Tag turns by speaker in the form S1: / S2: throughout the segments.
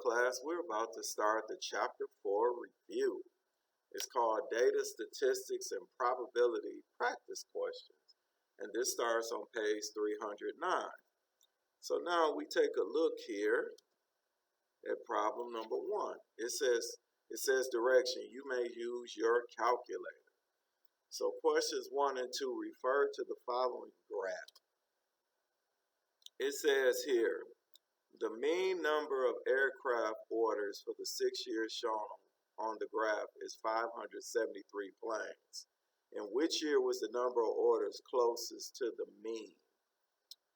S1: class, we're about to start the Chapter 4 review. It's called Data, Statistics, and Probability Practice Questions. And this starts on page 309. So now we take a look here at problem number 1. It says direction. You may use your calculator. So questions 1 and 2 refer to the following graph. It says here, the mean number of aircraft orders for the 6 years shown on the graph is 573 planes. In which year was the number of orders closest to the mean?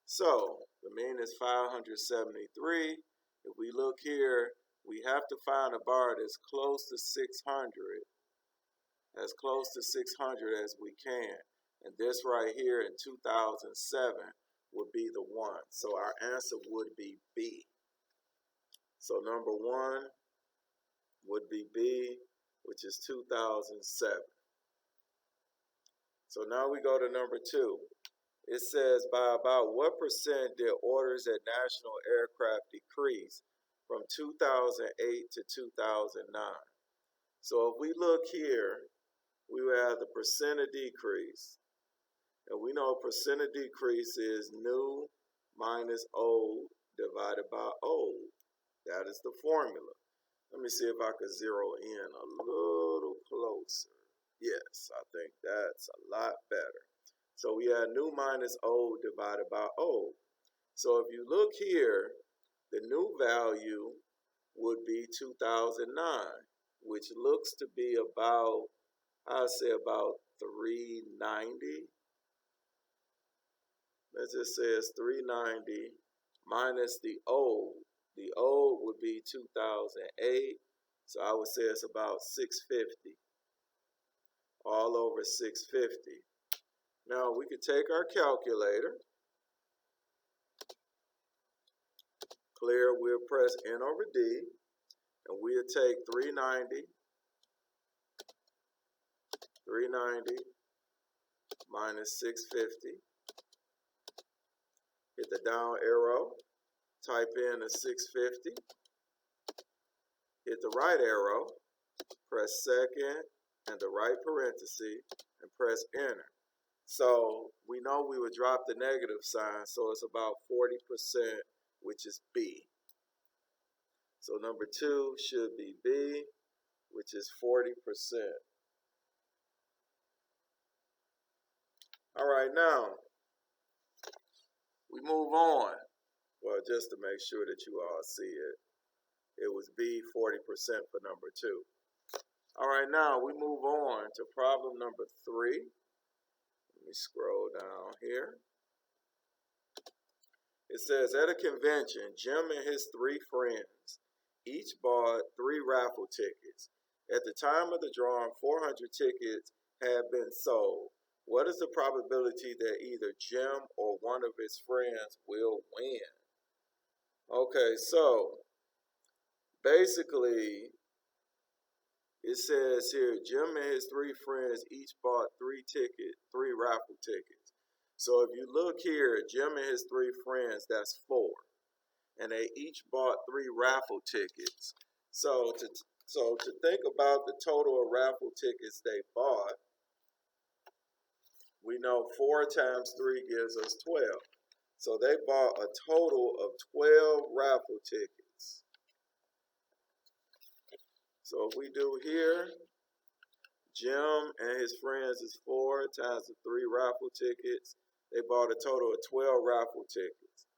S1: So, the mean is 573. If we look here, we have to find a bar that's close to 600, as close to 600 as we can. And this right here in 2007 would be the one. So our answer would be B. So number 1 would be B, which is 2007. So now we go to number 2. It says by about what percent did orders at National Aircraft decrease from 2008 to 2009? So if we look here, we will have the percent of decrease. And we know percent of decrease is new minus old divided by old. That is the formula. Let me see if I could zero in a little closer. Yes, I think that's a lot better. So we have new minus old divided by old. So if you look here, the new value would be 2009, which looks to be about, I'd say about 390. Let's just say it's 390 minus the old. The old would be 2008. So I would say it's about 650. All over 650. Now we could take our calculator. Clear, we'll press N over D. And we'll take 390 minus 650. Hit the down arrow. Type in a 650. Hit the right arrow. Press second and the right parenthesis and press enter. So we know we would drop the negative sign, so it's about 40%, which is B. So number 2 should be B, which is 40%. All right, now we move on. Well, just to make sure that you all see it, it was B, 40% for number 2. All right, now we move on to problem number 3. Let me scroll down here. It says, at a convention, Jim and his 3 friends each bought 3 raffle tickets. At the time of the drawing, 400 tickets had been sold. What is the probability that either Jim or one of his friends will win? Okay, so basically, it says here, Jim and his 3 friends each bought 3 raffle tickets. So if you look here, Jim and his 3 friends, that's 4. And they each bought 3 raffle tickets. So to think about the total of raffle tickets they bought, we know 4 times 3 gives us 12. So they bought a total of 12 raffle tickets. So if we do here, Jim and his friends is 4 times the 3 raffle tickets. They bought a total of 12 raffle tickets.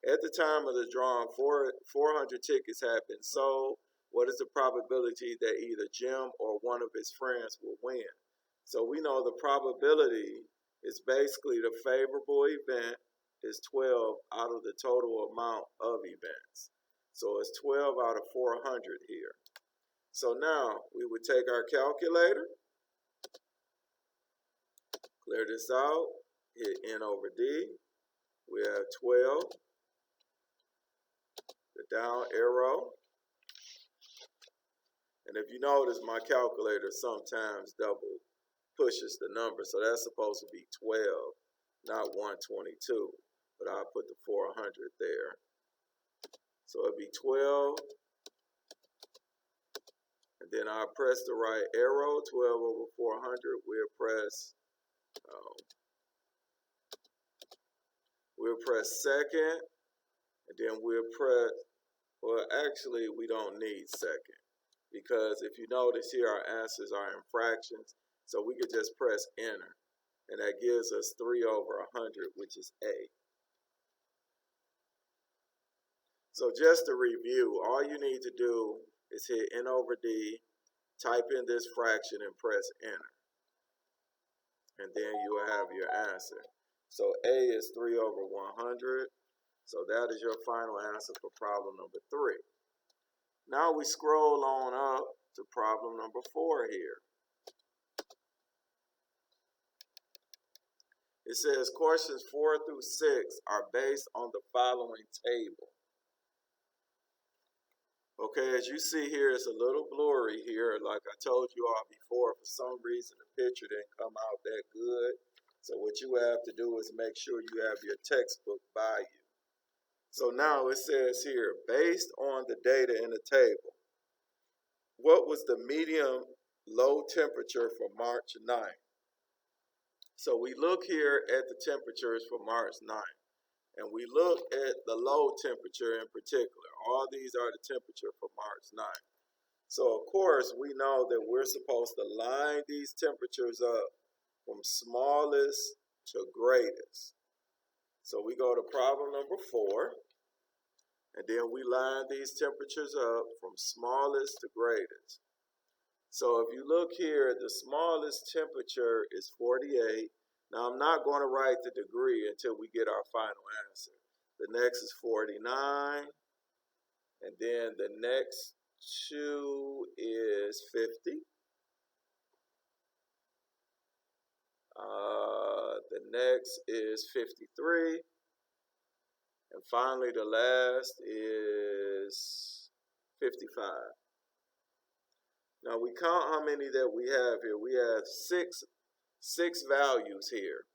S1: At the time of the drawing, 400 tickets had been sold. What is the probability that either Jim or one of his friends will win? So we know the probability is basically the favorable event is 12 out of the total amount of events. So it's 12 out of 400 here. So now we would take our calculator, clear this out, hit N over D. We have 12, the down arrow. And if you notice, my calculator sometimes double pushes the number. So that's supposed to be 12, not 122. But I'll put the 400 there. So it'd be 12 And then I'll press the right arrow, 12 over 400. We'll press second, and then we'll press, well, actually, we don't need second, because if you notice here, our answers are in fractions, so we could just press enter, and that gives us 3 over 100, which is A. So just to review, all you need to do is hit N over D, type in this fraction, and press enter. And then you will have your answer. So A is 3 over 100. So that is your final answer for problem number 3. Now we scroll on up to problem number 4 here. It says questions 4 through 6 are based on the following table. Okay, as you see here, it's a little blurry here. Like I told you all before, for some reason the picture didn't come out that good. So what you have to do is make sure you have your textbook by you. So now it says here, based on the data in the table, what was the medium low temperature for March 9th? So we look here at the temperatures for March 9th. And we look at the low temperature in particular. All these are the temperature for March 9th. So, of course, we know that we're supposed to line these temperatures up from smallest to greatest. So we go to problem number 4, and then we line these temperatures up from smallest to greatest. So if you look here, the smallest temperature is 48. Now, I'm not going to write the degree until we get our final answer. The next is 49, and then the next 2 is 50. The next is 53, and finally the last is 55. Now we count how many that we have here. We have six values here.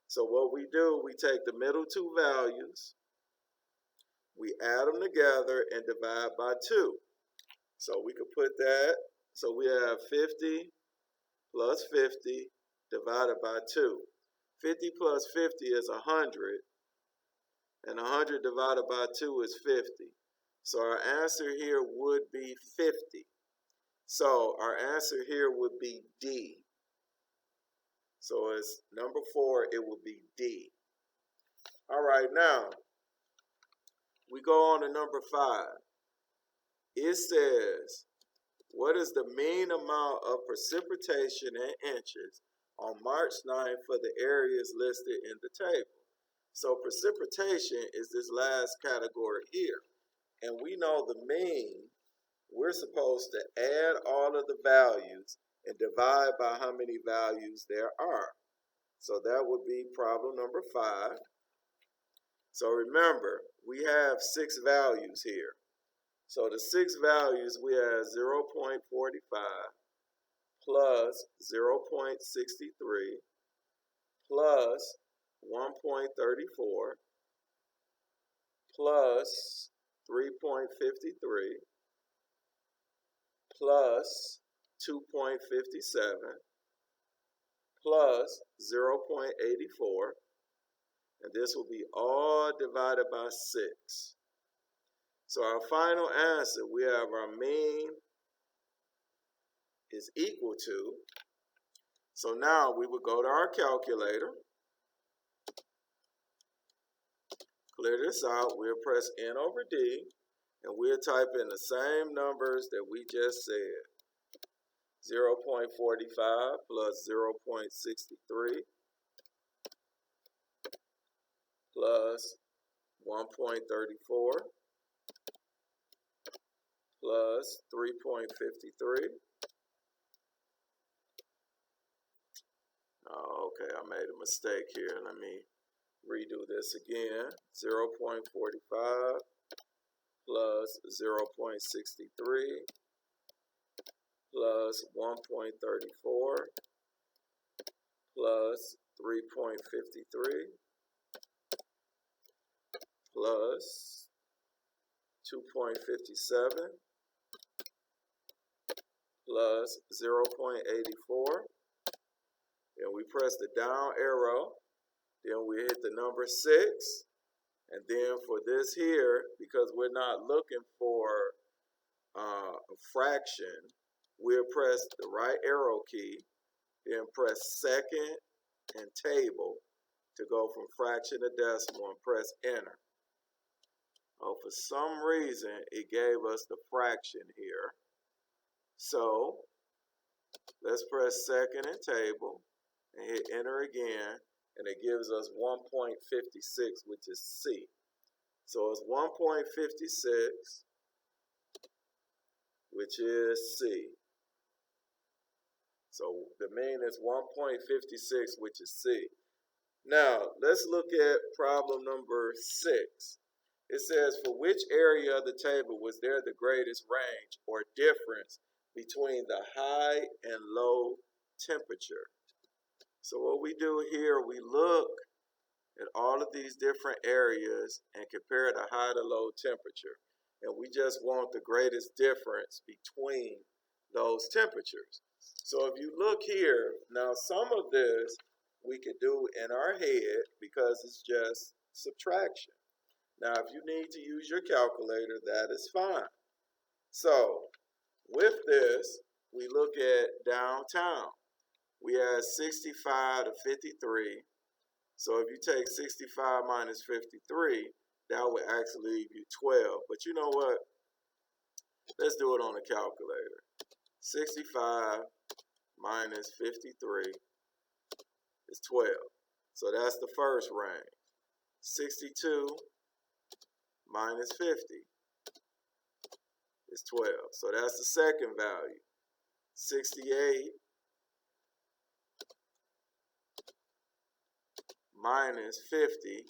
S1: So what we do, we take the middle 2 values, we add them together and divide by 2. So we could put that, so we have 50 plus 50 divided by 2. 50 plus 50 is 100, and 100 divided by 2 is 50. So our answer here would be 50. So our answer here would be D. So as number 4, it will be D. All right, now we go on to number 5. It says, what is the mean amount of precipitation in inches on March 9th for the areas listed in the table? So precipitation is this last category here. And we know the mean, we're supposed to add all of the values and divide by how many values there are. So that would be problem number 5. So remember, we have 6 values here. So the 6 values, we have 0.45 plus 0.63 plus 1.34 plus 3.53 plus 2.57 plus 0.84, and this will be all divided by 6. So our final answer, we have our mean is equal to, so now we would go to our calculator, clear this out, we'll press N over D, and we'll type in the same numbers that we just said. 0.45 plus 0.63 plus 1.34 plus 3.53. Oh, okay, I made a mistake here. Let me redo this again. 0.45 plus 0.63 plus 1.34 plus 3.53 plus 2.57 plus 0.84. Then we press the down arrow. Then we hit the number 6. And then for this here, because we're not looking for a fraction, we'll press the right arrow key, then press second and table to go from fraction to decimal and press enter. Oh, for some reason, it gave us the fraction here. So let's press second and table and hit enter again, and it gives us 1.56, which is C. So it's 1.56, which is C. So the mean is 1.56, which is C. Now, let's look at problem number 6. It says, for which area of the table was there the greatest range or difference between the high and low temperature? So what we do here, we look at all of these different areas and compare the high to low temperature. And we just want the greatest difference between those temperatures. So if you look here, now some of this we could do in our head because it's just subtraction. Now if you need to use your calculator, that is fine. So with this, we look at downtown. We had 65 to 53. So if you take 65 minus 53, that would actually leave you 12. But you know what? Let's do it on a calculator. 65 minus 53 is 12. So that's the first range. 62 minus 50 is 12. So that's the second value. 68 minus 50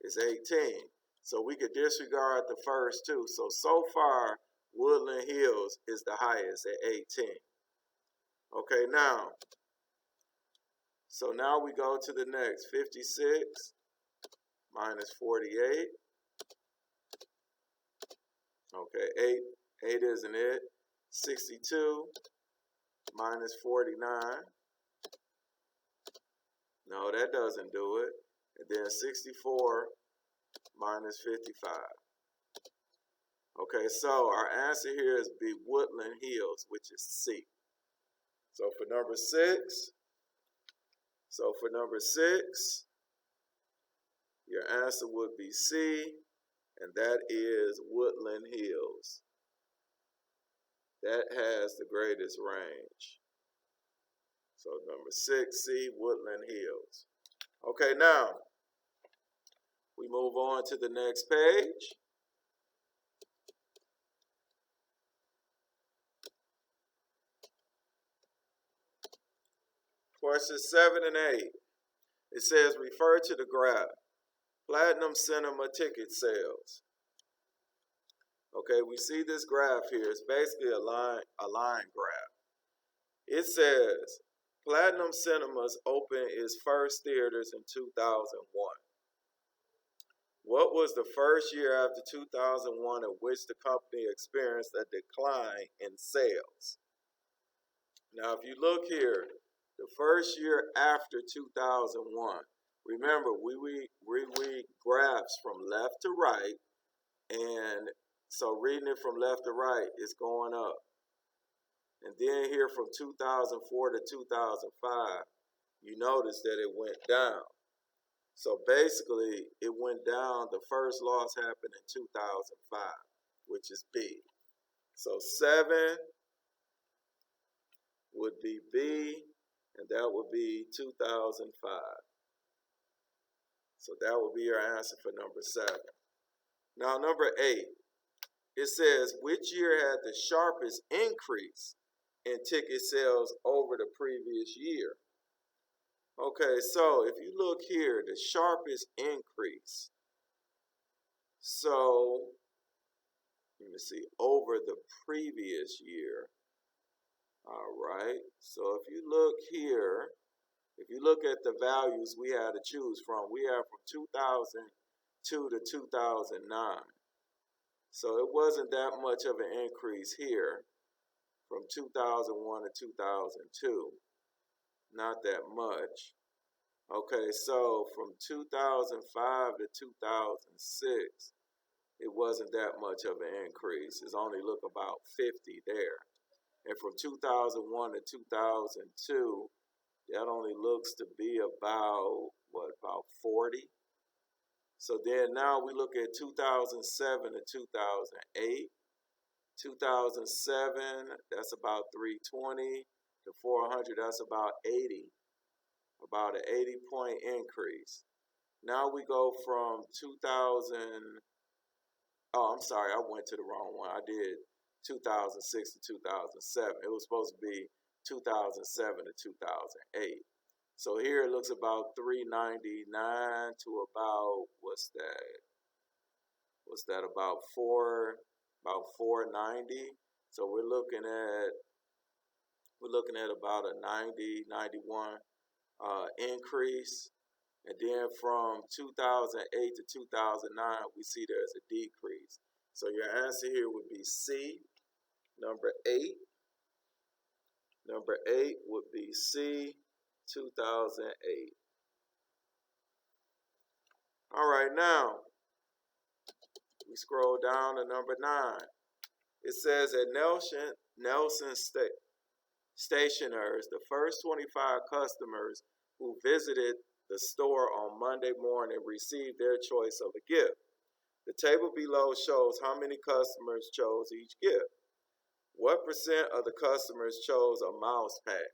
S1: is 18. So we could disregard the first two. So far, Woodland Hills is the highest at 18. Okay, now we go to the next. 56 minus 48. Okay, 8 isn't it? 62 minus 49. No, that doesn't do it. And then 64 minus 55. Okay, so our answer here is B, Woodland Hills, which is C. So for number 6, your answer would be C, and that is Woodland Hills. That has the greatest range. So number 6, C, Woodland Hills. Okay, now we move on to the next page. Questions 7 and 8. It says, refer to the graph. Platinum Cinema ticket sales. Okay, we see this graph here. It's basically a line graph. It says, Platinum Cinemas opened its first theaters in 2001. What was the first year after 2001 in which the company experienced a decline in sales? Now, if you look here, the first year after 2001, remember, we read graphs from left to right, and so reading it from left to right is going up. And then here from 2004 to 2005, you notice that it went down. So basically, it went down. The first loss happened in 2005, which is B. So 7 would be B, and that would be 2005. So that would be your answer for number 7. Now, number 8, it says, which year had the sharpest increase in ticket sales over the previous year? Okay, so if you look here, the sharpest increase. So, let me see, over the previous year. All right, so if you look here, if you look at the values we had to choose from, we have from 2002 to 2009. So it wasn't that much of an increase here. from 2001 to 2002. Not that much. Okay, so from 2005 to 2006, it wasn't that much of an increase. It's only look about 50 there. And from 2001 to 2002, that only looks to be about, about 40? So then now we look at 2007 to 2008. 2007, that's about 320 to 400, that's about 80, about an 80-point increase. Now we go from 2000, oh, I'm sorry, I went to the wrong one. I did 2006 to 2007. It was supposed to be 2007 to 2008. So here it looks about 399 to about, what's that, about 490. So we're looking at about a 90, 91 increase. And then from 2008 to 2009, we see there's a decrease. So your answer here would be C, number 8. Number 8 would be C, 2008. All right, now we scroll down to number 9. It says at Nelson Stationers, the first 25 customers who visited the store on Monday morning received their choice of a gift. The table below shows how many customers chose each gift. What percent of the customers chose a mouse pad?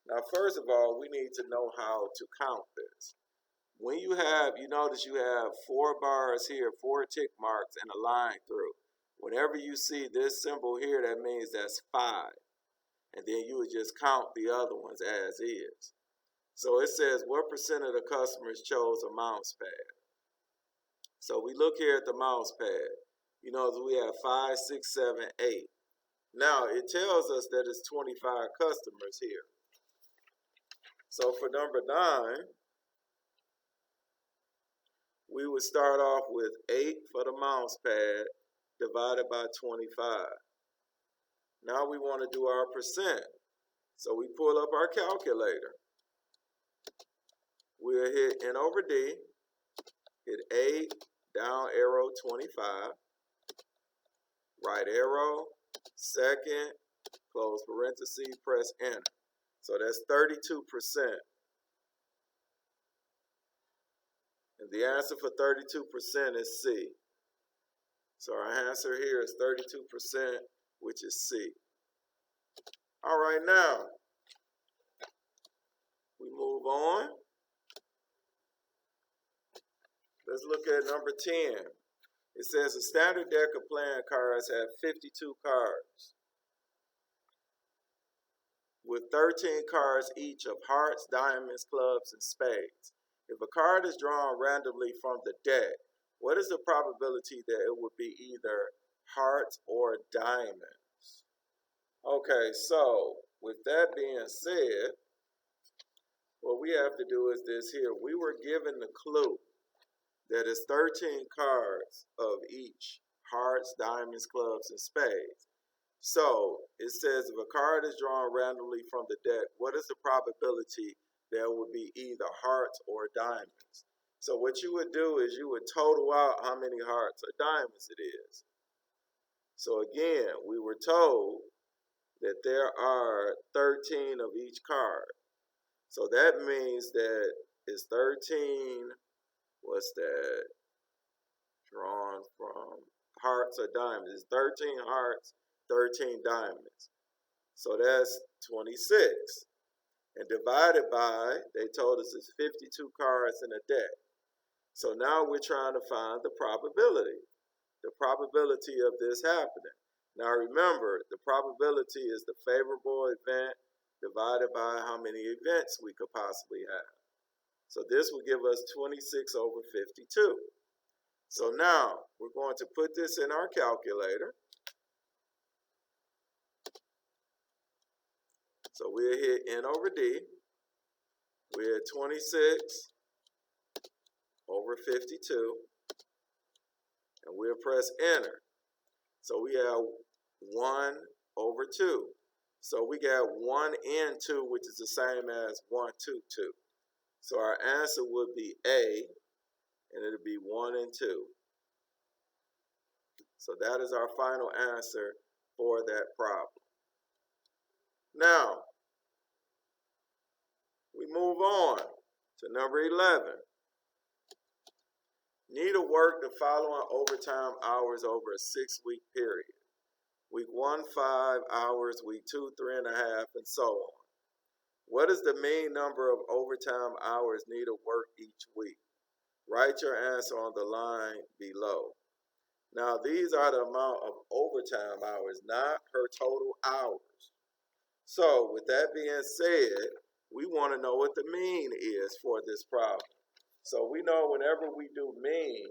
S1: Now, first of all, we need to know how to count this. When you notice you have 4 bars here, 4 tick marks, and a line through. Whenever you see this symbol here, that means that's 5. And then you would just count the other ones as is. So it says, what percent of the customers chose a mouse pad? So we look here at the mouse pad. You know, we have 5, 6, 7, 8. Now, it tells us that it's 25 customers here. So for number 9, we would start off with 8 for the mouse pad divided by 25. Now we want to do our percent. So we pull up our calculator. We'll hit N over D, hit 8, down arrow 25, right arrow, second, close parentheses, press enter. So that's 32%. And the answer for 32% is C. So our answer here is 32%, which is C. All right, now we move on. Let's look at number 10. It says a standard deck of playing cards have 52 cards with 13 cards each of hearts, diamonds, clubs, and spades. If a card is drawn randomly from the deck, what is the probability that it would be either hearts or diamonds? Okay, so with that being said, what we have to do is this here. We were given the clue that is 13 cards of each, hearts, diamonds, clubs, and spades. So it says if a card is drawn randomly from the deck, what is the probability that would be either hearts or diamonds? So what you would do is you would total out how many hearts or diamonds it is. So again, we were told that there are 13 of each card. So that means that it's 13, what's that, drawn from hearts or diamonds. It's 13 hearts, 13 diamonds. So that's 26. And divided by, they told us it's 52 cards in a deck. So now we're trying to find the probability of this happening. Now remember, the probability is the favorable event divided by how many events we could possibly have. So this will give us 26 over 52. So now we're going to put this in our calculator. So we'll hit N over D. We're at 26 over 52. And we'll press enter. So we have 1 over 2. So we got 1 and 2, which is the same as 1, 2, 2. So our answer would be A, and it'll be 1 and 2. So that is our final answer for that problem. Now, we move on to number 11. Need to work the following overtime hours over a 6-week period. Week 1, 5 hours, week 2, 3.5, and so on. What is the mean number of overtime hours needed to work each week? Write your answer on the line below. Now, these are the amount of overtime hours, not her total hours. So, with that being said, we want to know what the mean is for this problem. So, we know whenever we do mean,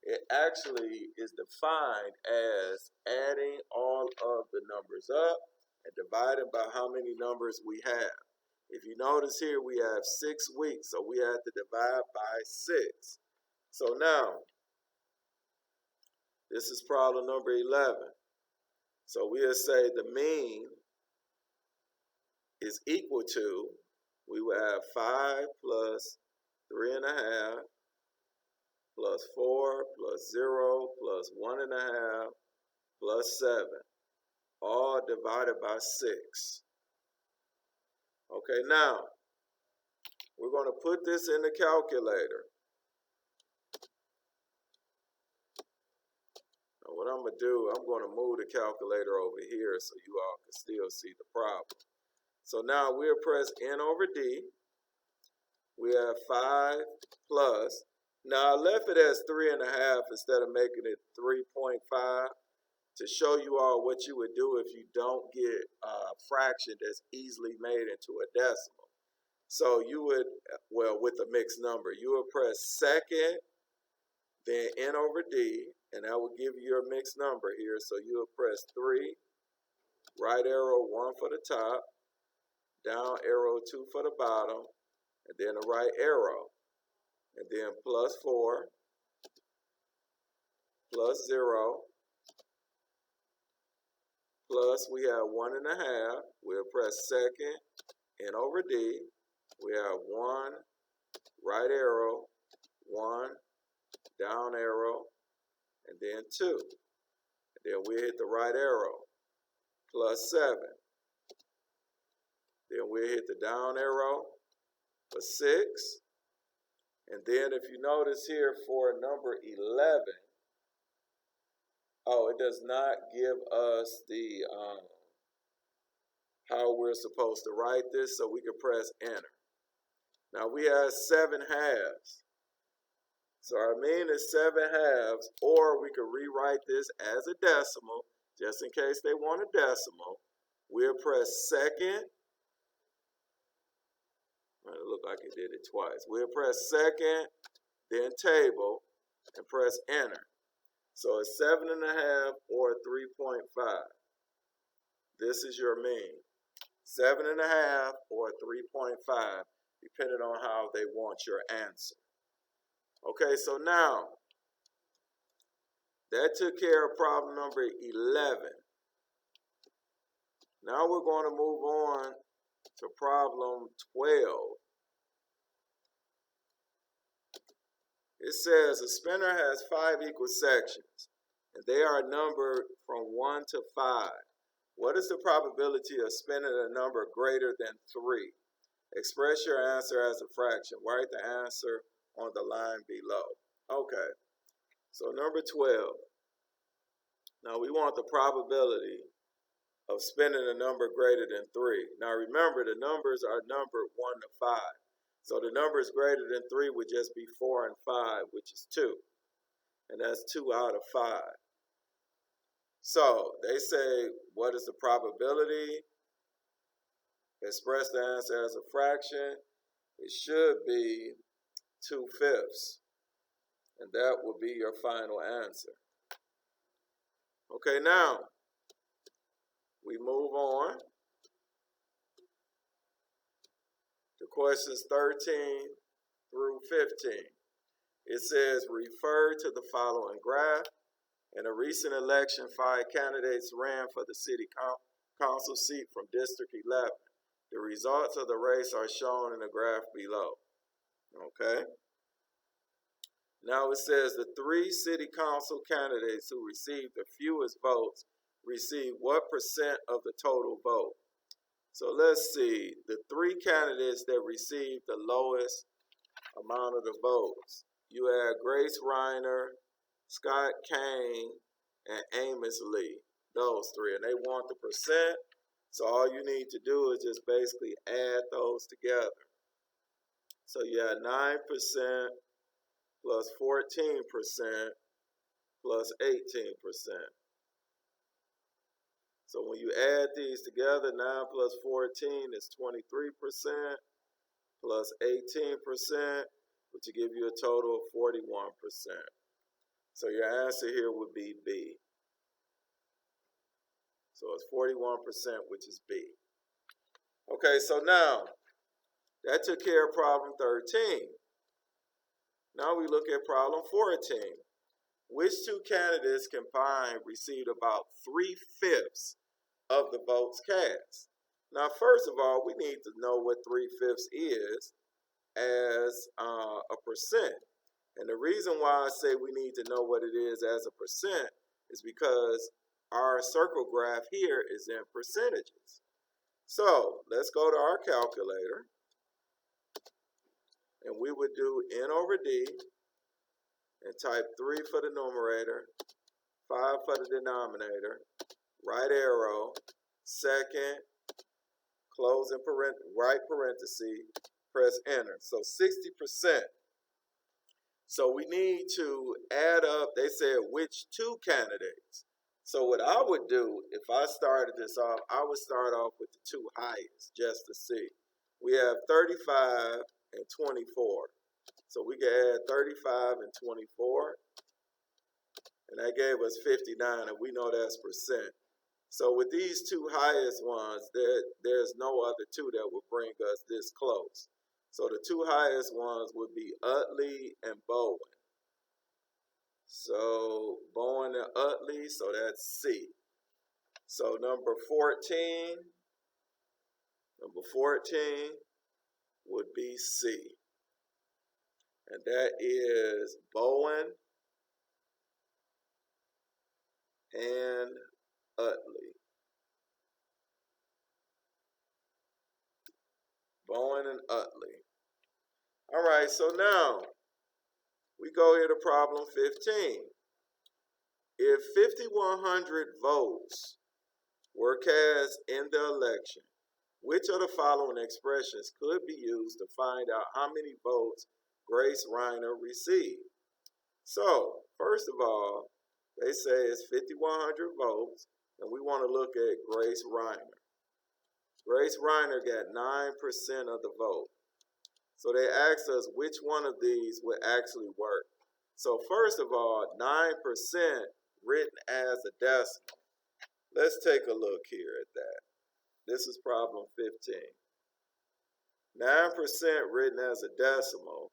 S1: it actually is defined as adding all of the numbers up and dividing by how many numbers we have. If you notice here, we have 6 weeks, so we have to divide by 6. So now, this is problem number 11. So we'll say the mean is equal to, we will have 5 plus 3.5 plus 4 plus 0 plus 1.5 plus 7, all divided by 6. Okay, now, we're going to put this in the calculator. Now, what I'm going to do, I'm going to move the calculator over here so you all can still see the problem. So now we'll press N over D. We have 5 plus. Now I left it as 3.5 instead of making it 3.5 to show you all what you would do if you don't get a fraction that's easily made into a decimal. So you would, well, with a mixed number, you would press second, then N over D, and that will give you your mixed number here. So you would press 3, right arrow 1 for the top, down arrow 2 for the bottom, and then a right arrow, and then plus 4, plus 0, plus we have 1.5. We'll press second, N over D. We have 1, right arrow, 1, down arrow, and then 2. And then we hit the right arrow, plus 7. Then we hit the down arrow for 6. And then if you notice here for number 11, it does not give us the how we're supposed to write this, so we can press enter. Now we have 7 halves. So our mean is 7 halves, or we could rewrite this as a decimal, just in case they want a decimal. We'll press second. It looked like it did it twice. We'll press second, then table, and press enter. So it's 7.5 or 3.5. This is your mean. 7.5 or 3.5, depending on how they want your answer. Okay, so now, that took care of problem number 11. Now we're going to move on to problem 12. It says a spinner has 5 equal sections, and they are numbered from 1 to 5. What is the probability of spinning a number greater than 3? Express your answer as a fraction. Write the answer on the line below. Okay, so number 12. Now we want the probability of spinning a number greater than 3. Now remember, the numbers are numbered 1 to 5. So the numbers greater than 3 would just be 4 and 5, which is 2. And that's 2 out of 5. So they say, what is the probability? Express the answer as a fraction. It should be 2/5. And that will be your final answer. Okay, now we move on to questions 13 through 15. It says, refer to the following graph. In a recent election, 5 candidates ran for the city council seat from District 11. The results of the race are shown in the graph below. Okay? Now it says the 3 city council candidates who received the fewest votes received what percent of the total vote? So let's see. The 3 candidates that received the lowest amount of the votes. You had Grace Reiner, Scott Kane, and Amos Lee. Those 3. And they want the percent. So all you need to do is just basically add those together. So you had 9% plus 14% plus 18%. So when you add these together, 9 plus 14 is 23%, plus 18%, which will give you a total of 41%. So your answer here would be B. So it's 41%, which is B. Okay, so now, that took care of problem 13. Now we look at problem 14. Which 2 candidates combined received about 3/5 of the votes cast? Now, first of all, we need to know what 3/5 is as a percent. And the reason why I say we need to know what it is as a percent is because our circle graph here is in percentages. So let's go to our calculator. And we would do N over D and type 3 for the numerator, 5 for the denominator, right arrow, second, closing right parenthesis, press enter. So 60%. So we need to add up, they said which 2 candidates. So what I would do, if I started this off, I would start off with the 2 highest just to see. We have 35 and 24. So we can add 35 and 24. And that gave us 59, and we know that's percent. So with these 2 highest ones, there's no other 2 that would bring us this close. So the 2 highest ones would be Utley and Bowen. So Bowen and Utley, so that's C. So number 14 would be C. And that is Bowen and Utley. Bowen and Utley. All right, so now we go here to problem 15. If 5,100 votes were cast in the election, which of the following expressions could be used to find out how many votes Grace Reiner received? So, first of all, they say it's 5,100 votes, and we want to look at Grace Reiner. Grace Reiner got 9% of the vote. So they asked us which one of these would actually work. So first of all, 9% written as a decimal. Let's take a look here at that. This is problem 15. 9% written as a decimal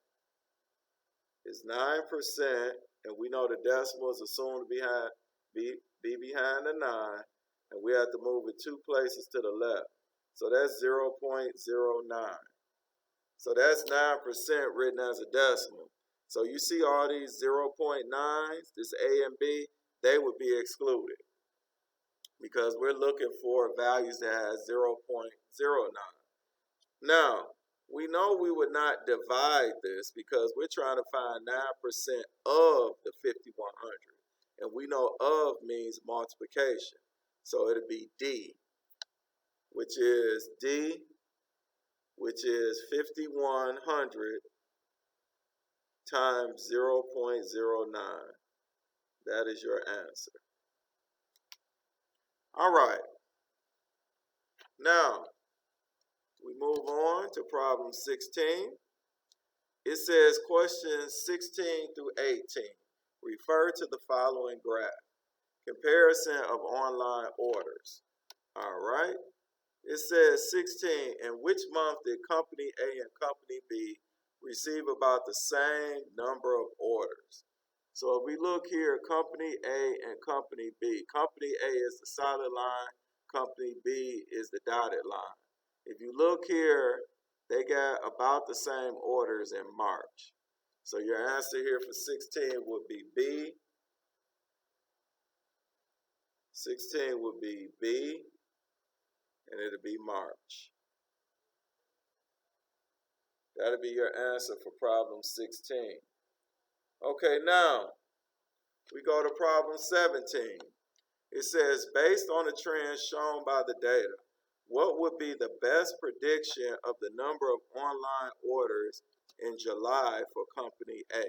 S1: is 9%, and we know the decimal is assumed to be behind the 9, and we have to move it 2 places to the left. So that's 0.09. So that's 9% written as a decimal. So you see all these 0.9s, this A and B, they would be excluded because we're looking for values that have 0.09. Now, we know we would not divide this because we're trying to find 9% of the 5,100. And we know of means multiplication. So it'll be D, which is 5,100 times 0.09. That is your answer. All right. Now, we move on to problem 16. It says questions 16 through 18. Refer to the following graph. Comparison of online orders. All right. It says 16. In which month did Company A and Company B receive about the same number of orders? So if we look here, Company A and Company B. Company A is the solid line. company B is the dotted line. If you look here, they got about the same orders in March. So your answer here for 16 would be B. 16 would be B, and it'll be March. That'll be your answer for problem 16. Okay, now we go to problem 17. It says, based on the trends shown by the data, what would be the best prediction of the number of online orders in July for company A?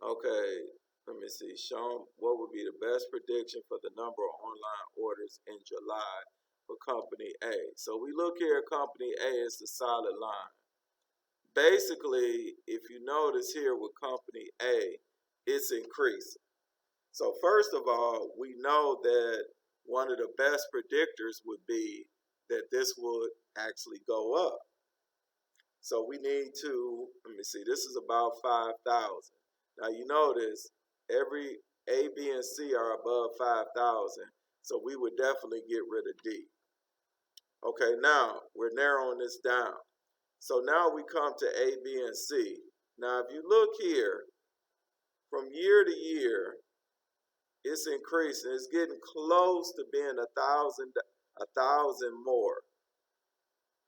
S1: Okay, let me see. Shown what would be the best prediction for the number of online orders in July for company A. So we look here, company A is the solid line. Basically, if you notice here with company A, it's increasing. So first of all, we know that one of the best predictors would be that this would actually go up. So we need to, let me see, this is about 5,000. Now you notice every A, B, and C are above 5,000, so we would definitely get rid of D. Okay, now we're narrowing this down. So now we come to A, B, and C. Now if you look here, from year to year, it's increasing. It's getting close to being 1,000 more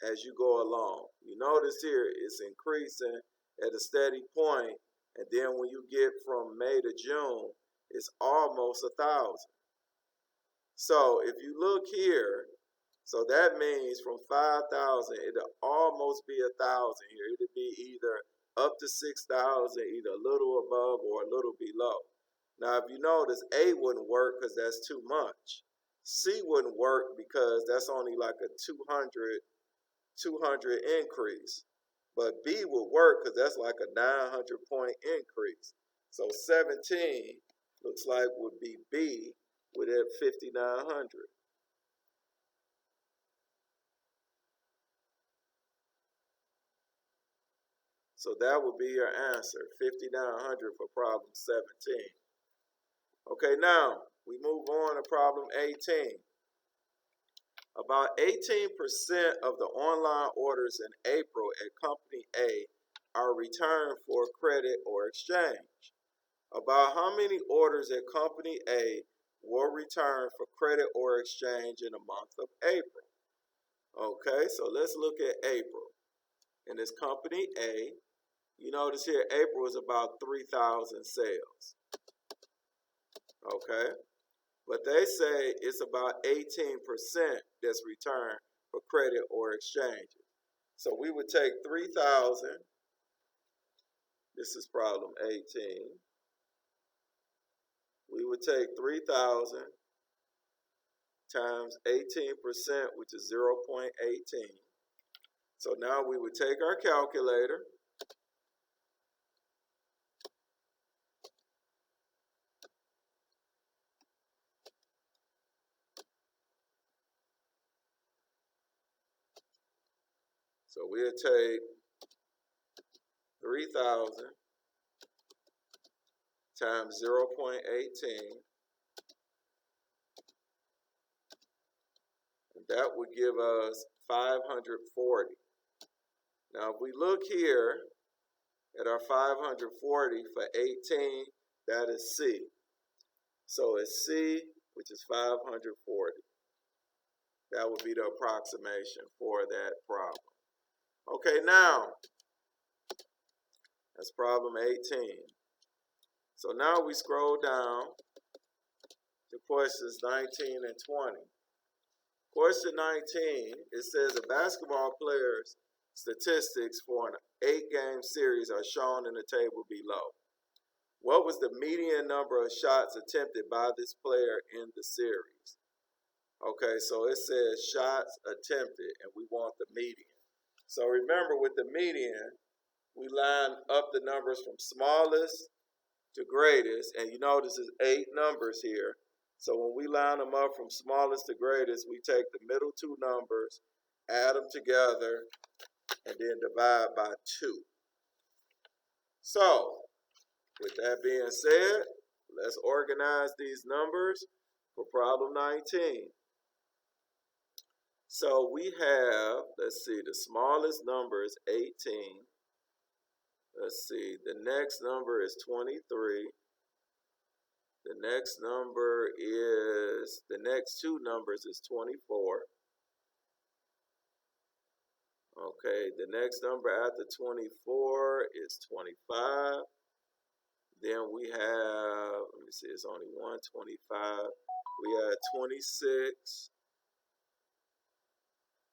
S1: as you go along. You notice here it's increasing at a steady point, and then when you get from May to June, it's almost 1,000. So if you look here, so that means from 5,000, it'll almost be 1,000 here. It'll be either up to 6,000, either a little above or a little below. Now, if you notice, A wouldn't work because that's too much. C wouldn't work because that's only like a 200 increase. But B would work because that's like a 900-point increase. So 17 looks like would be B with that 5,900. So that would be your answer, 5,900 for problem 17. Okay, now we move on to problem 18. About 18% of the online orders in April at company A are returned for credit or exchange. About how many orders at company A were returned for credit or exchange in the month of April? Okay, so let's look at April. In this company A, you notice here April is about 3,000 sales. Okay, but they say it's about 18% that's returned for credit or exchanges. So we would take 3,000. This is problem 18. We would take 3,000 times 18%, which is 0.18. So now we would take our calculator. So we'll take 3,000 times 0.18, and that would give us 540. Now if we look here at our 540 for 18, that is C. So it's C, which is 540. That would be the approximation for that problem. Okay, now, that's problem 18. So now we scroll down to questions 19 and 20. Question 19, it says a basketball player's statistics for an 8-game series are shown in the table below. What was the median number of shots attempted by this player in the series? Okay, so it says shots attempted, and we want the median. So remember, with the median, we line up the numbers from smallest to greatest, and you notice there's 8 numbers here. So when we line them up from smallest to greatest, we take the middle 2 numbers, add them together, and then divide by 2. So, with that being said, let's organize these numbers. for problem 19. So we have, let's see, the smallest number is 18. Let's see, the next number is 23. The next two numbers is 24. Okay, the next number after 24 is 25. Then we have, let me see, it's only 125. We had 26.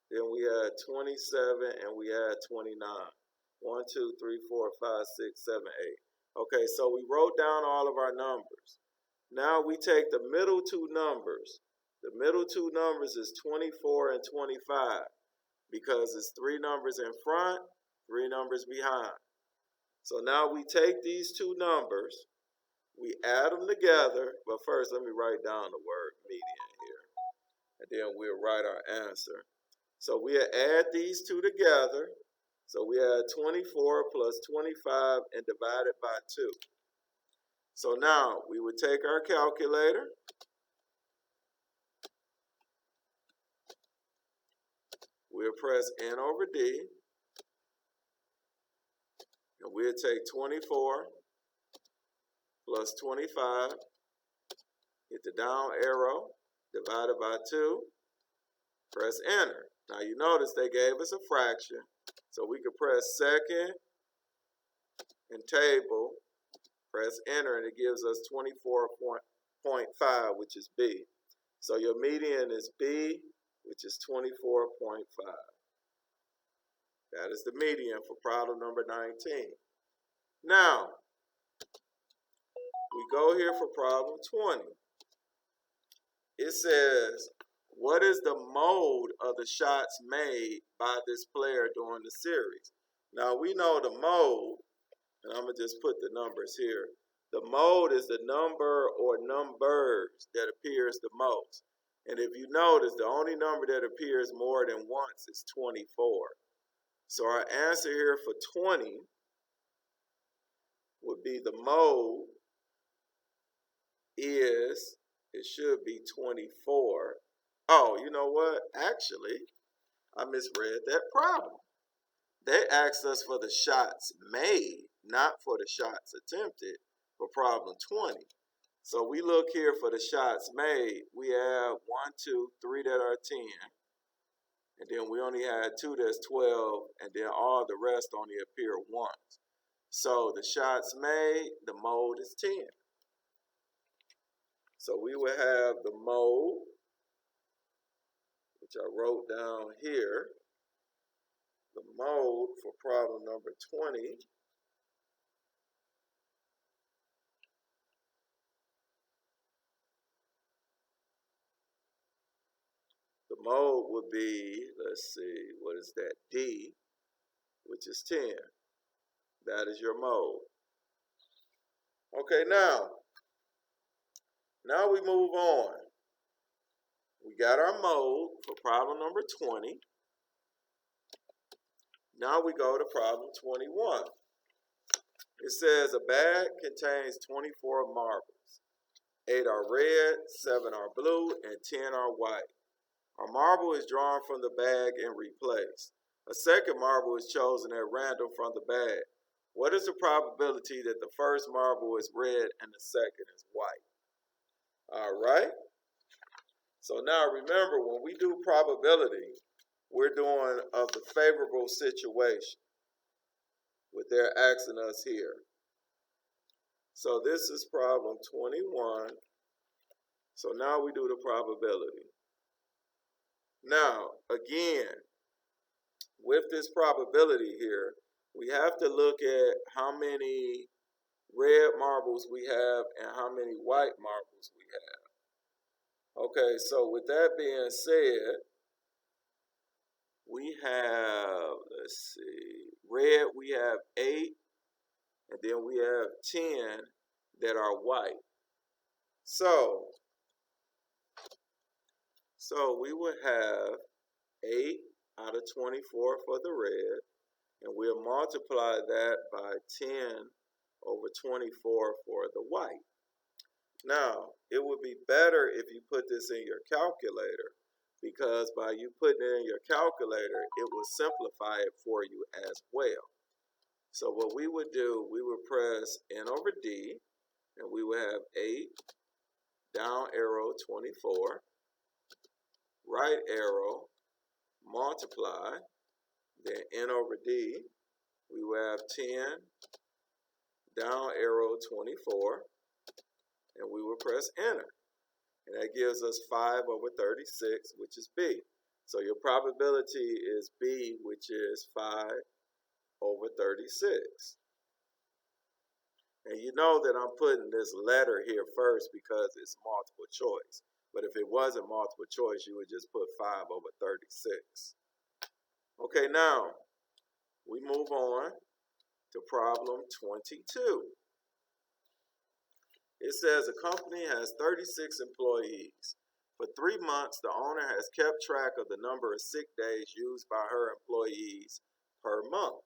S1: Then we had 27, and we had 29. 1, 2, 3, 4, 5, 6, 7, 8. Okay, so we wrote down all of our numbers. Now we take the middle two numbers. The middle two numbers is 24 and 25 because it's 3 numbers in front, 3 numbers behind. So now we take these two numbers, we add them together, but first let me write down the word median here, and then we'll write our answer. So we'll add these two together. So we add 24 plus 25 and divide it by 2. So now we would take our calculator. We'll press N over D. And we'll take 24 plus 25, hit the down arrow, divided by 2, press enter. Now you notice they gave us a fraction, so we could press second and table, press enter, and it gives us 24.5, which is B. So your median is B, which is 24.5. That is the median for problem number 19. Now, we go here for problem 20. It says, what is the mode of the shots made by this player during the series? Now, we know the mode, and I'm going to just put the numbers here. The mode is the number or numbers that appears the most. And if you notice, the only number that appears more than once is 24. So our answer here for 20 would be the mode is, it should be 24. Oh, you know what? Actually, I misread that problem. They asked us for the shots made, not for the shots attempted for problem 20. So we look here for the shots made. We have 1, 2, 3 that are 10. And then we only had 2 that's 12. And then all the rest only appear once. So the shots made, the mode is 10. So we will have the mode, which I wrote down here. The mode for problem number 20 the mode would be, let's see, what is that? D, which is 10. That is your mode. Okay, now we move on. We got our mode for problem number 20. Now we go to problem 21. It says a bag contains 24 marbles. 8 are red, 7 are blue, and 10 are white. A marble is drawn from the bag and replaced. A second marble is chosen at random from the bag. What is the probability that the first marble is red and the second is white? All right. So now remember, when we do probability, we're doing of the favorable situation, what they're asking us here. So this is problem 21. So now we do the probability. Now, again, with this probability here, we have to look at how many red marbles we have and how many white marbles we have. Okay, so with that being said, we have, let's see, red we have 8, and then we have 10 that are white. So we would have 8 out of 24 for the red, and we'll multiply that by 10 over 24 for the white. Now, it would be better if you put this in your calculator, because by you putting it in your calculator, it will simplify it for you as well. So what we would do, we would press N over D, and we would have 8, down arrow 24, right arrow, multiply, then N over D, we would have 10, down arrow 24, and we will press enter. And that gives us 5 over 36, which is B. So your probability is B, which is 5 over 36. And you know that I'm putting this letter here first because it's multiple choice. But if it wasn't multiple choice, you would just put 5 over 36. Okay, now we move on to problem 22. It says a company has 36 employees. For 3 months, the owner has kept track of the number of sick days used by her employees per month.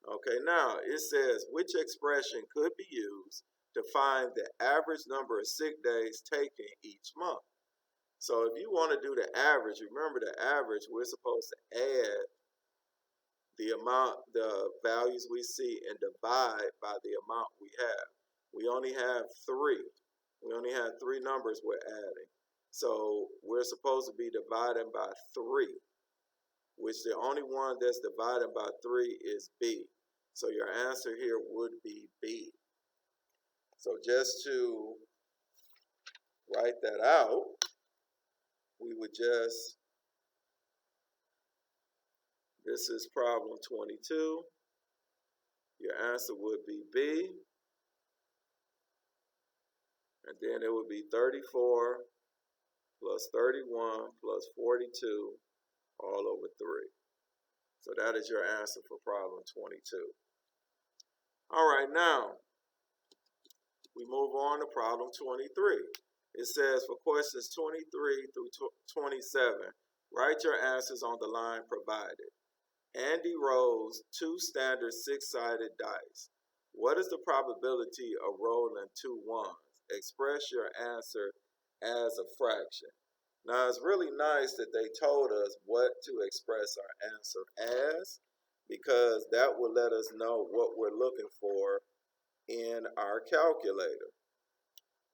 S1: Okay, now it says which expression could be used to find the average number of sick days taken each month. So if you want to do the average, remember the average, we're supposed to add the values we see and divide by the amount we have. We only have 3. We only have 3 numbers we're adding. So we're supposed to be dividing by 3, which the only one that's divided by 3 is B. So your answer here would be B. So just to write that out, we would just, this is problem 22. Your answer would be B. And then it would be 34 plus 31 plus 42 all over 3. So that is your answer for problem 22. All right, now we move on to problem 23. It says for questions 23 through 27, write your answers on the line provided. Andy rolls 2 standard 6-sided dice. What is the probability of rolling 2 ones? Express your answer as a fraction. Now, it's really nice that they told us what to express our answer as, because that will let us know what we're looking for in our calculator.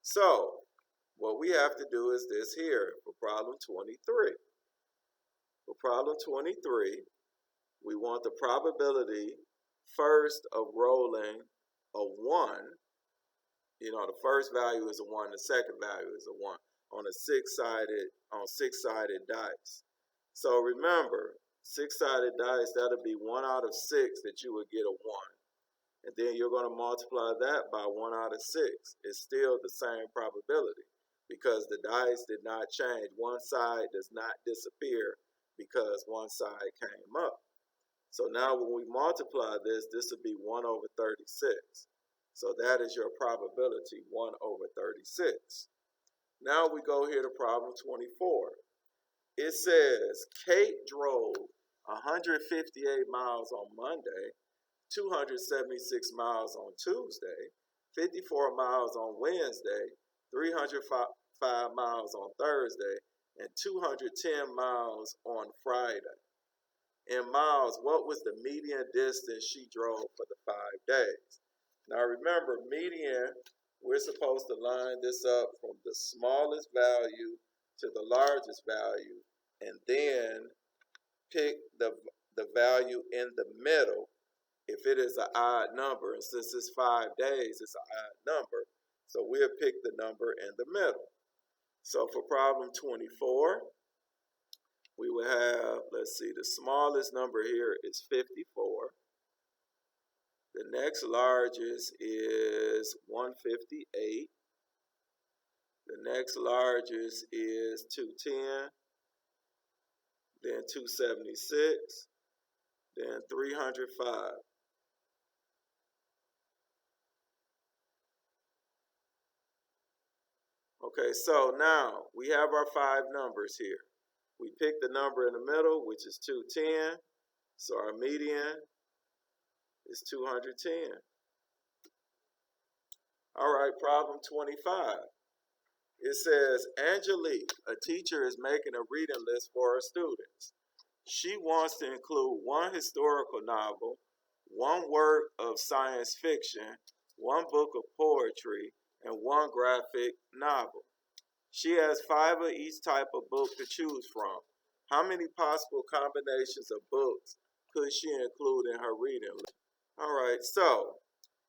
S1: So, what we have to do is this here for problem 23. For problem 23, we want the probability first of rolling a 1. You know, the first value is a 1, the second value is a 1 on a 6-sided dice. So remember, 6-sided dice, that'll be 1 out of 6 that you would get a 1. And then you're going to multiply that by 1 out of 6. It's still the same probability because the dice did not change. One side does not disappear because one side came up. So now when we multiply this, this would be 1 over 36. So that is your probability, 1 over 36. Now we go here to problem 24. It says Kate drove 158 miles on Monday, 276 miles on Tuesday, 54 miles on Wednesday, 305 miles on Thursday, and 210 miles on Friday. In miles, what was the median distance she drove for the 5 days? Now remember, median, we're supposed to line this up from the smallest value to the largest value, and then pick the value in the middle if it is an odd number. And since it's 5 days, it's an odd number. So we'll pick the number in the middle. So for problem 24, we will have, let's see, the smallest number here is 54. The next largest is 158. The next largest is 210. Then 276. Then 305. Okay, so now we have our 5 numbers here. We pick the number in the middle, which is 210. So our median is 210. All right, problem 25. It says, Angelique, a teacher, is making a reading list for her students. She wants to include one historical novel, one work of science fiction, one book of poetry, and one graphic novel. She has 5 of each type of book to choose from. How many possible combinations of books could she include in her reading list? All right, so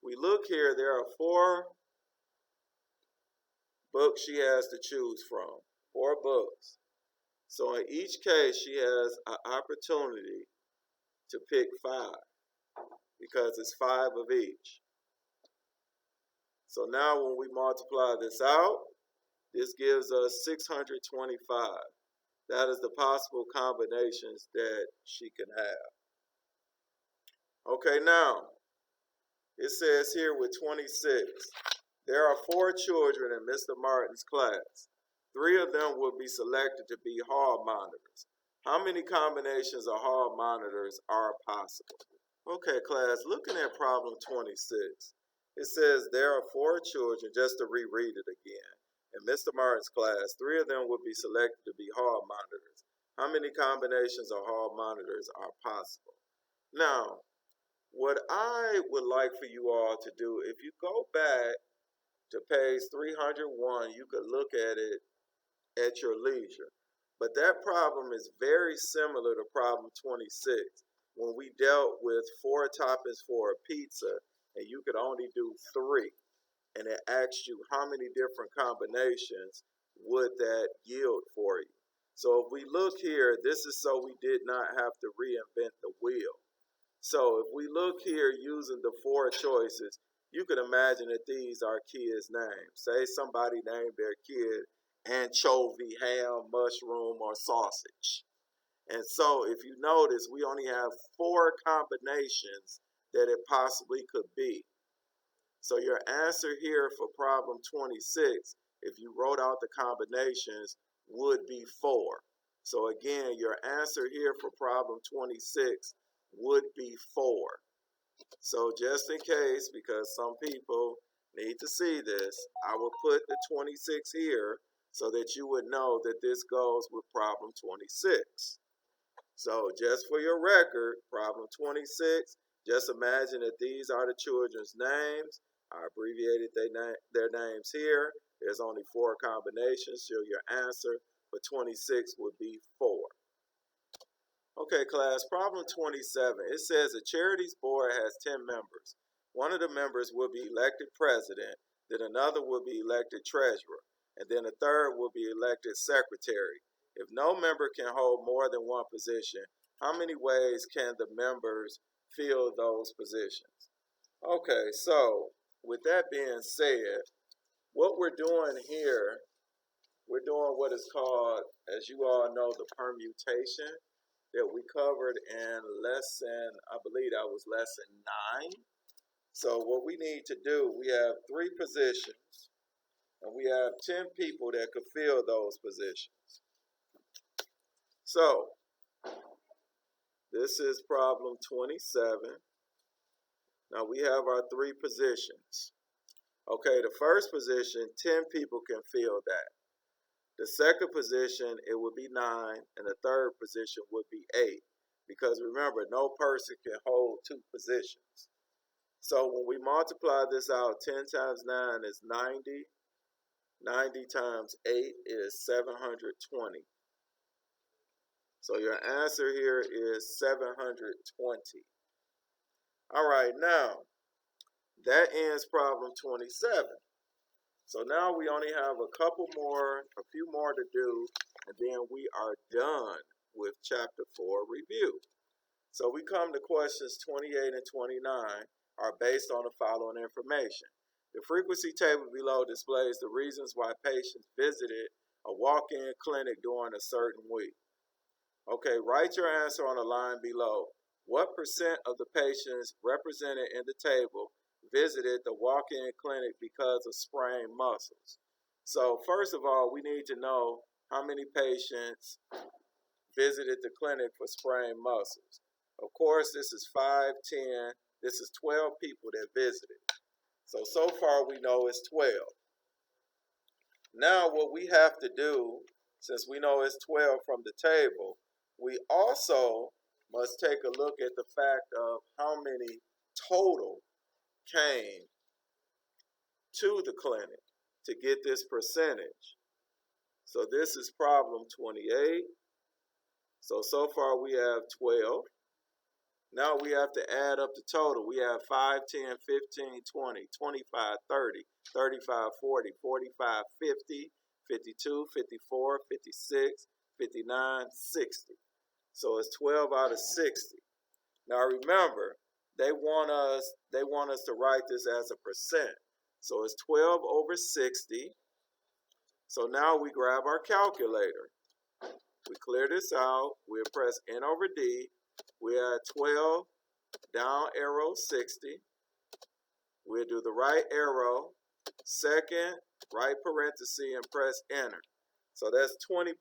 S1: we look here, there are 4 books she has to choose from. 4 books. So in each case, she has an opportunity to pick 5 because it's 5 of each. So now when we multiply this out, this gives us 625. That is the possible combinations that she can have. Okay, now, it says here with 26, there are 4 children in Mr. Martin's class. 3 of them will be selected to be hall monitors. How many combinations of hall monitors are possible? Okay, class, looking at problem 26, it says there are 4 children, just to reread it again. In Mr. Martin's class, 3 of them will be selected to be hall monitors. How many combinations of hall monitors are possible? Now, what I would like for you all to do, if you go back to page 301, you could look at it at your leisure. But that problem is very similar to problem 26, when we dealt with 4 toppings for a pizza, and you could only do 3. And it asked you how many different combinations would that yield for you. So if we look here, this is so we did not have to reinvent the wheel. So if we look here using the 4 choices, you can imagine that these are kids' names. Say somebody named their kid anchovy, ham, mushroom, or sausage. And so if you notice, we only have 4 combinations that it possibly could be. So your answer here for problem 26, if you wrote out the combinations, would be 4. So again, your answer here for problem 26 would be 4. So just in case, because some people need to see this, I will put the 26 here so that you would know that this goes with problem 26. So just for your record, problem 26, just imagine that these are the children's names. I abbreviated their names here. There's only 4 combinations, so your answer for 26 would be 4. Okay, class, problem 27. It says a charities board has 10 members. One of the members will be elected president, then another will be elected treasurer, and then a third will be elected secretary. If no member can hold more than one position, how many ways can the members fill those positions? Okay, so with that being said, what we're doing here, we're doing what is called, as you all know, the permutation that we covered in lesson, I believe that was lesson 9. So what we need to do, we have 3 positions, and we have 10 people that could fill those positions. So this is problem 27. Now we have our 3 positions. Okay, the first position, 10 people can fill that. The second position, it would be 9, and the third position would be 8. Because remember, no person can hold 2 positions. So when we multiply this out, 10 times 9 is 90. 90 times 8 is 720. So your answer here is 720. All right, now, that ends problem 27. So now we only have a few more to do, and then we are done with chapter 4 review. So we come to questions 28 and 29 are based on the following information. The frequency table below displays the reasons why patients visited a walk-in clinic during a certain week. Okay, write your answer on the line below. What percent of the patients represented in the table visited the walk-in clinic because of sprained muscles? So first of all, we need to know how many patients visited the clinic for sprained muscles. Of course, this is 5, 10, this is 12 people that visited. So far we know it's 12. Now what we have to do, since we know it's 12 from the table, we also must take a look at the fact of how many total came to the clinic to get this percentage. So this is problem 28. So far we have 12. Now we have to add up the total. We have 5, 10, 15, 20, 25, 30, 35, 40, 45, 50, 52, 54, 56, 59, 60. So it's 12 out of 60. Now remember, they want us to write this as a percent. So it's 12 over 60. So now we grab our calculator. We clear this out. We'll press N over D. We add 12, down arrow 60. We'll do the right arrow, second, right parenthesis, and press enter. So that's 20%.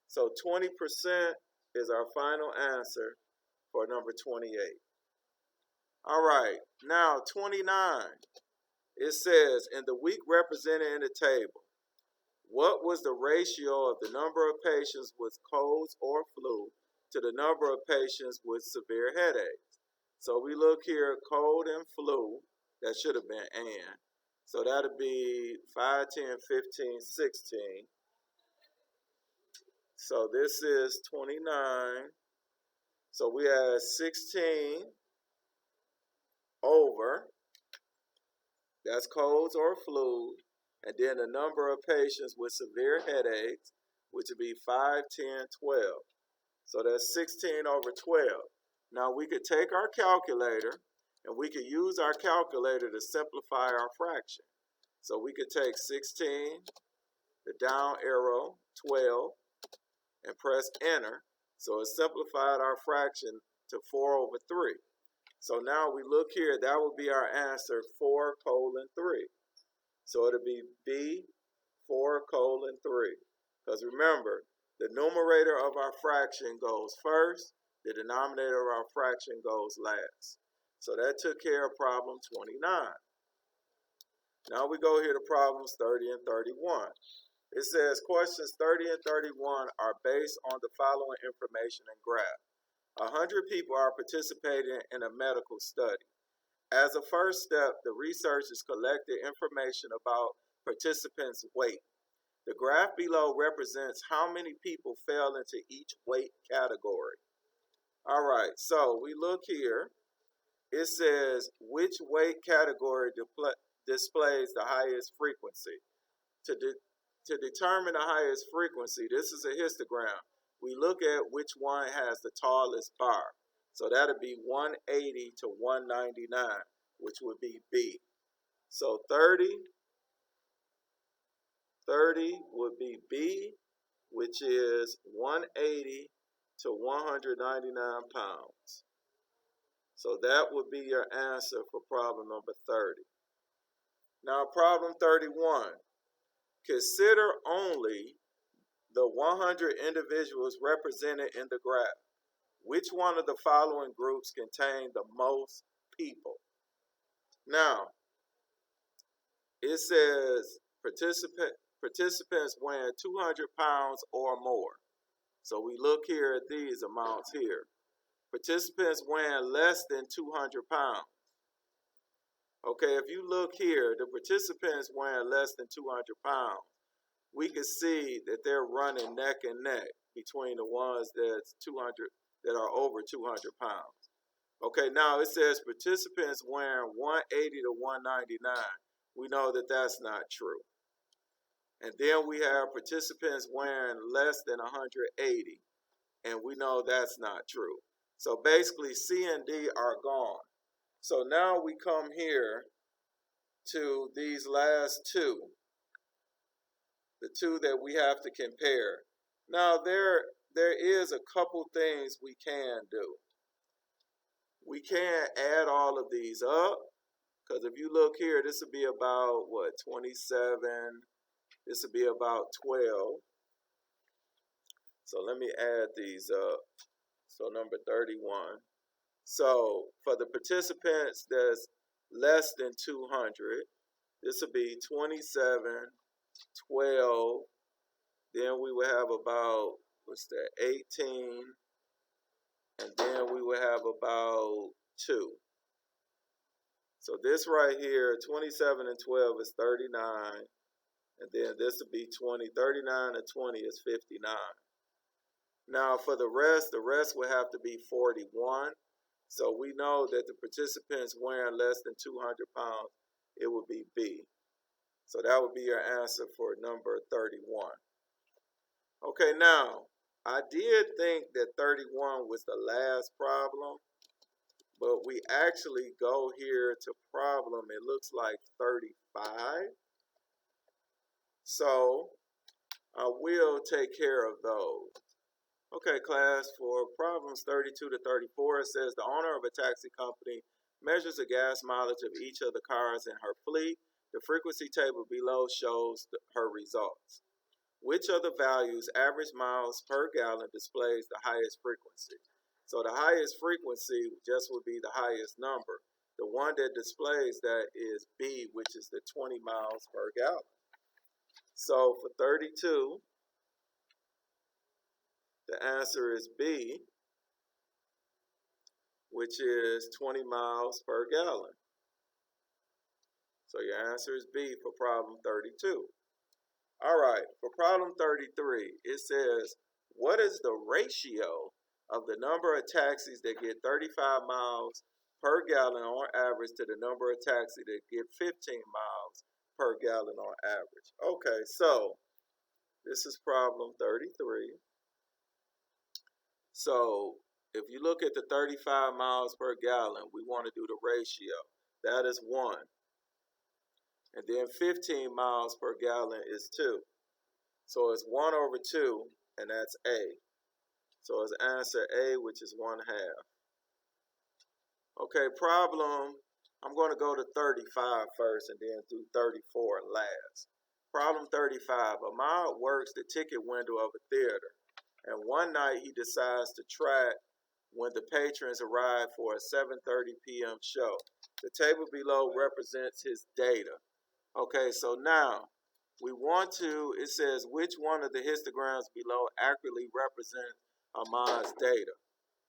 S1: So 20% is our final answer for number 28. All right, now 29. It says, in the week represented in the table, what was the ratio of the number of patients with colds or flu to the number of patients with severe headaches? So we look here, cold and flu, that should have been and. So that'll be 5, 10, 15, 16. So this is 29. So we have 16 over, that's colds or flu, and then the number of patients with severe headaches, which would be 5, 10, 12. So that's 16 over 12. Now we could take our calculator and we could use our calculator to simplify our fraction. So we could take 16, the down arrow, 12, and press enter. So it simplified our fraction to 4 over 3. So now we look here, that would be our answer, 4 colon 3. So it'll be B, 4 colon 3. Because remember, the numerator of our fraction goes first, the denominator of our fraction goes last. So that took care of problem 29. Now we go here to problems 30 and 31. It says questions 30 and 31 are based on the following information and graph. 100 people are participating in a medical study. As a first step, the researchers collected information about participants' weight. The graph below represents how many people fell into each weight category. All right, so we look here. It says which weight category displays the highest frequency. To determine the highest frequency, this is a histogram. We look at which one has the tallest bar. So that'll be 180 to 199, which would be B. So 30 would be B, which is 180 to 199 pounds. So that would be your answer for problem number 30. Now problem 31. Consider only the 100 individuals represented in the graph. Which one of the following groups contain the most people? Now, it says participants weighing 200 pounds or more. So we look here at these amounts here. Participants weighing less than 200 pounds. Okay, if you look here, the participants weighing less than 200 pounds, we can see that they're running neck and neck between the ones that's 200, that are over 200 pounds. Okay, now it says participants weighing 180 to 199. We know that that's not true. And then we have participants weighing less than 180, and we know that's not true. So basically, C and D are gone. So now we come here to these last two, the two that we have to compare. Now there is a couple things we can do. We can add all of these up, because if you look here, this would be about, what, 27, this would be about 12. So let me add these up. So number 31. So for the participants that's less than 200. This would be 27, 12. Then we would have about, what's that, 18. And then we would have about 2. So this right here, 27 and 12 is 39. And then this would be 20. 39 and 20 is 59. Now for the rest would have to be 41. So we know that the participants wearing less than 200 pounds, it would be B. So that would be your answer for number 31. Okay, now, I did think that 31 was the last problem, but we actually go here to problem, it looks like 35. So I will take care of those. Okay, class, for problems 32 to 34, it says the owner of a taxi company measures the gas mileage of each of the cars in her fleet. The frequency table below shows her results. Which of the values, average miles per gallon, displays the highest frequency? So the highest frequency just would be the highest number. The one that displays that is B, which is the 20 miles per gallon. So for 32, the answer is B, which is 20 miles per gallon. So your answer is B for problem 32. All right, for problem 33, it says, what is the ratio of the number of taxis that get 35 miles per gallon on average to the number of taxis that get 15 miles per gallon on average? Okay, so this is problem 33. So if you look at the 35 miles per gallon, we want to do the ratio. That is 1. And then 15 miles per gallon is 2. So it's 1 over 2, and that's A. So it's answer A, which is 1/2. Okay, problem, I'm going to go to 35 first and then do 34 last. Problem 35, Ahmad works the ticket window of a theater, and one night he decides to track when the patrons arrive for a 7:30 p.m. show. The table below represents his data. Okay, so now we want to, it says which one of the histograms below accurately represents Ahmad's data.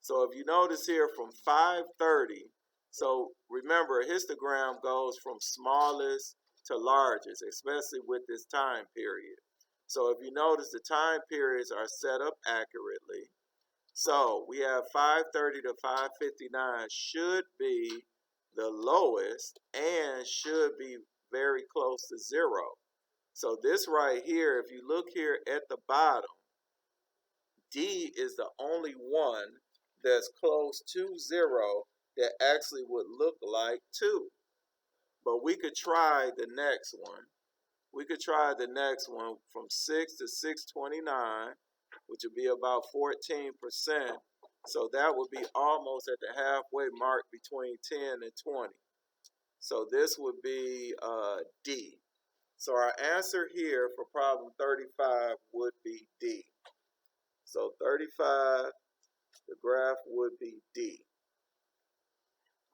S1: So if you notice here from 5:30, so remember a histogram goes from smallest to largest, especially with this time period. So if you notice the time periods are set up accurately. So we have 5:30 to 5:59 should be the lowest and should be very close to 0. So this right here, if you look here at the bottom, D is the only one that's close to 0 that actually would look like 2. But we could try the next one. We could try the next one from 6 to 629, which would be about 14%. So that would be almost at the halfway mark between 10 and 20. So this would be D. So our answer here for problem 35 would be D. So 35, the graph would be D.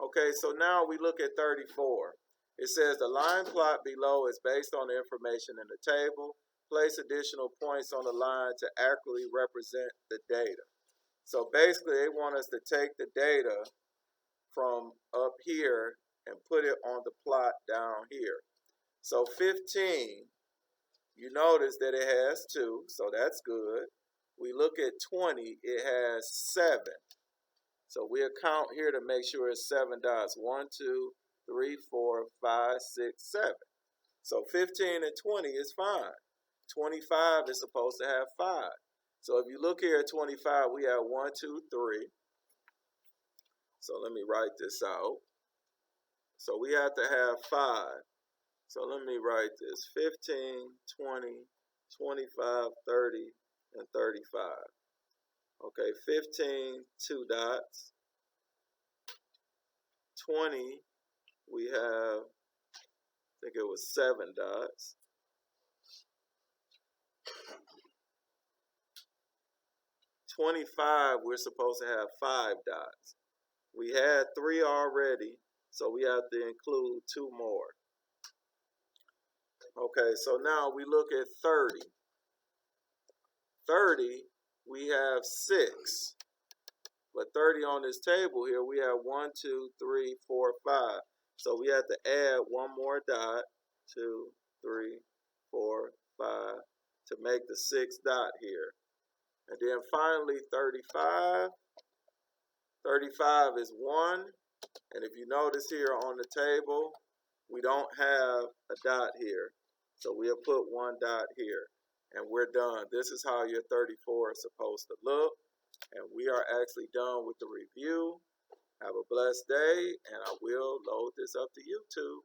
S1: Okay, so now we look at 34. It says the line plot below is based on the information in the table. Place additional points on the line to accurately represent the data. So basically they want us to take the data from up here and put it on the plot down here. So 15, you notice that it has 2, so that's good. We look at 20, it has 7. So we'll count here to make sure it's 7 dots. 1, 2, 3, 4, 5, 6, 7. So 15 and 20 is fine. 25 is supposed to have 5. So if you look here at 25, we have 1, 2, 3. So let me write this out. So we have to have 5. So let me write this. 15, 20, 25, 30, and 35. Okay, 15, 2 dots. 20, we have, I think it was 7 dots. 25, we're supposed to have 5 dots. We had 3 already, So we have to include 2 more. Okay, so now we look at 30. 30, we have 6. But 30 on this table here, we have 1, 2, 3, 4, 5. So we have to add 1 more dot, 2, 3, 4, 5, to make the 6th dot here. And then finally 35. 35 is 1. And if you notice here on the table, we don't have a dot here. So we'll put 1 dot here. And we're done. This is how your 34 is supposed to look. And we are actually done with the review. Have a blessed day, and I will load this up to YouTube.